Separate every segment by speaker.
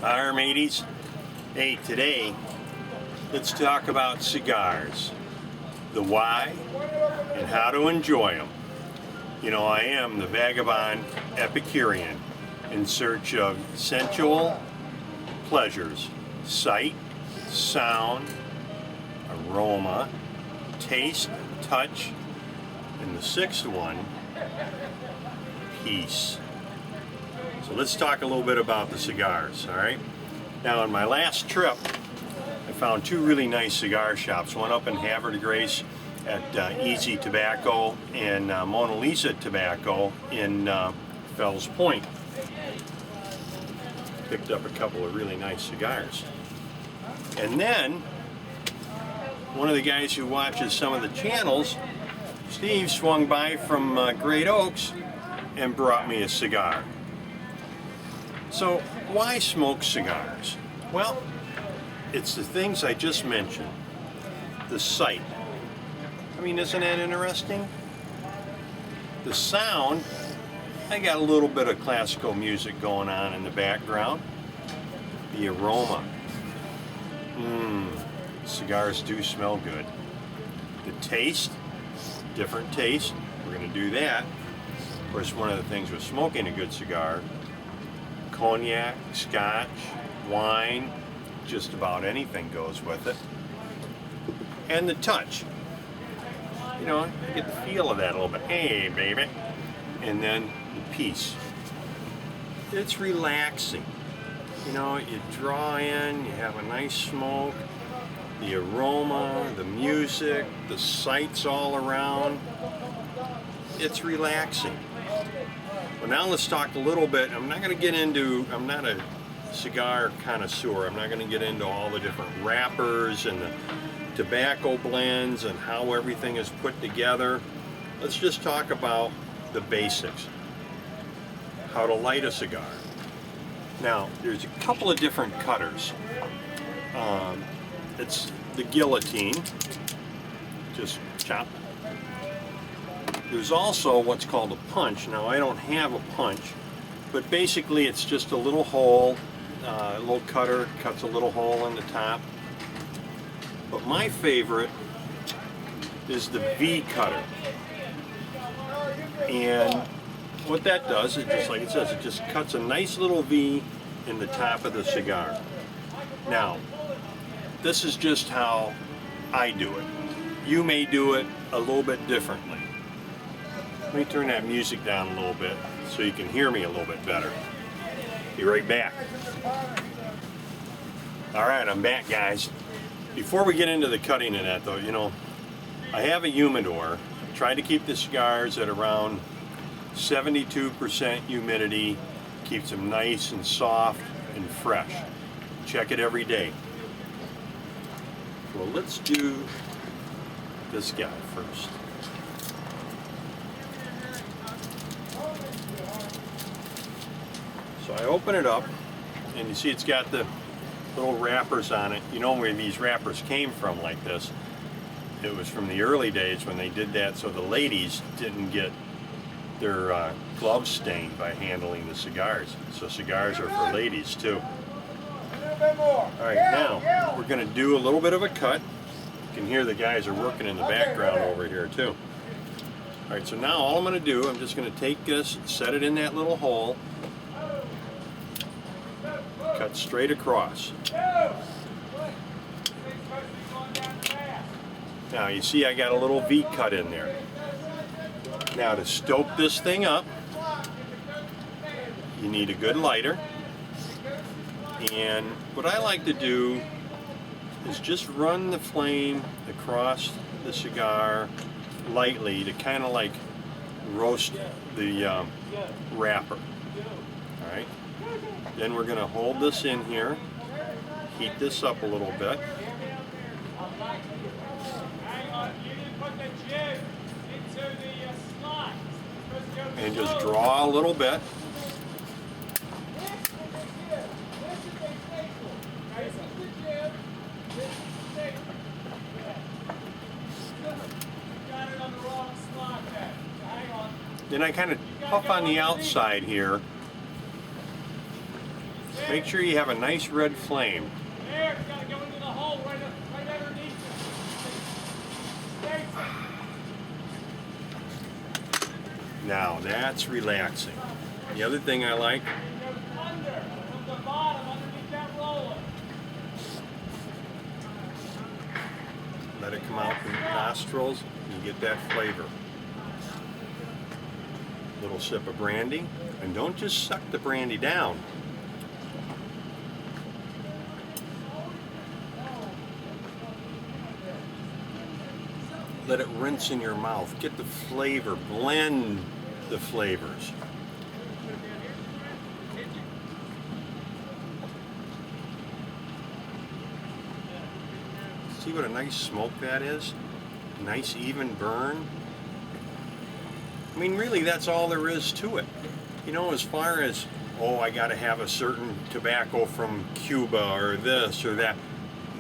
Speaker 1: Hi, mateys. Hey, today let's talk about cigars, the why, and how to enjoy them. You know, I am the vagabond Epicurean in search of sensual pleasures, sight, sound, aroma, taste, touch, and the sixth one, peace. So let's talk a little bit about the cigars, all right? Now, on my last trip, I found two really nice cigar shops, one up in Havre de Grace at Easy Tobacco and Mona Lisa Tobacco in Fells Point. Picked up a couple of really nice cigars. And then, one of the guys who watches some of the channels, Steve, swung by from Great Oaks and brought me a cigar. So, why smoke cigars? Well, it's the things I just mentioned. The sight. I mean, isn't that interesting? The sound, I got a little bit of classical music going on in the background. The aroma. Cigars do smell good. The taste, different taste. We're going to do that. Of course, one of the things with smoking a good cigar, cognac, scotch, wine, just about anything goes with it. And the touch. You know, you get the feel of that a little bit. Hey, baby. And then the peace. It's relaxing. You know, you draw in, you have a nice smoke, the aroma, the music, the sights all around. It's relaxing. Well, now let's talk a little bit. I'm not going to get into, I'm not a cigar connoisseur. I'm not going to get into all the different wrappers and the tobacco blends and how everything is put together. Let's just talk about the basics. How to light a cigar. Now, there's a couple of different cutters. It's the guillotine, just chop. There's also what's called a punch. Now, I don't have a punch, but basically it's just a little hole, a little cutter, cuts a little hole in the top. But my favorite is the V cutter. And what that does, is just like it says, it just cuts a nice little V in the top of the cigar. Now, this is just how I do it. You may do it a little bit differently. Let me turn that music down a little bit so you can hear me a little bit better. Be right back. Alright, I'm back, guys. Before we get into the cutting of that though, you know, I have a humidor. Try to keep the cigars at around 72% humidity. Keeps them nice and soft and fresh. Check it every day. Well, let's do this guy first. So I open it up, and you see it's got the little wrappers on it. You know where these wrappers came from like this. It was from the early days when they did that so the ladies didn't get their gloves stained by handling the cigars. So cigars are for ladies too. Alright, now we're going to do a little bit of a cut. You can hear the guys are working in the background over here too. Alright, so now all I'm going to do, I'm just going to take this, set it in that little hole, cut straight across. Now you see I got a little V cut in there. Now to stoke this thing up, you need a good lighter. And what I like to do is just run the flame across the cigar lightly to kind of like roast the wrapper. Alright. Then we're going to hold this in here, heat this up a little bit. And just draw a little bit. Then I kind of puff on the outside here Make sure you have a nice red flame.
Speaker 2: There, it's got to go into the hole right underneath it.
Speaker 1: Now that's relaxing. The other thing I like,
Speaker 2: Under, from the bottom, underneath that roller.
Speaker 1: let it come out from the nostrils, you get that flavor. Little sip of brandy, and don't just suck the brandy down. Let it rinse in your mouth. Get the flavor, blend the flavors. See what a nice smoke that is? Nice even burn. I mean, really, that's all there is to it. You know, as far as, oh, I got to have a certain tobacco from Cuba or this or that,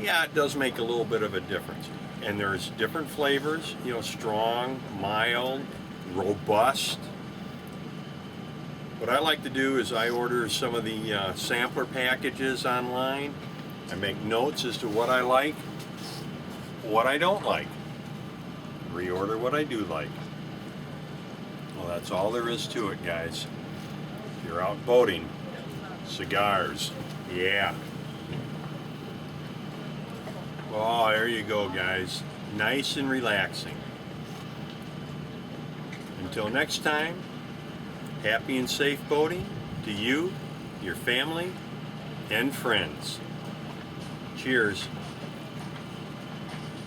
Speaker 1: yeah, it does make a little bit of a difference. And there's different flavors, you know, strong, mild, robust. What I like to do is I order some of the sampler packages online. I make notes as to what I like, what I don't like. Reorder what I do like. Well, that's all there is to it, guys. If you're out boating, cigars, yeah. Oh, there you go, guys. Nice and relaxing. Until next time, happy and safe boating to you, your family, and friends. Cheers.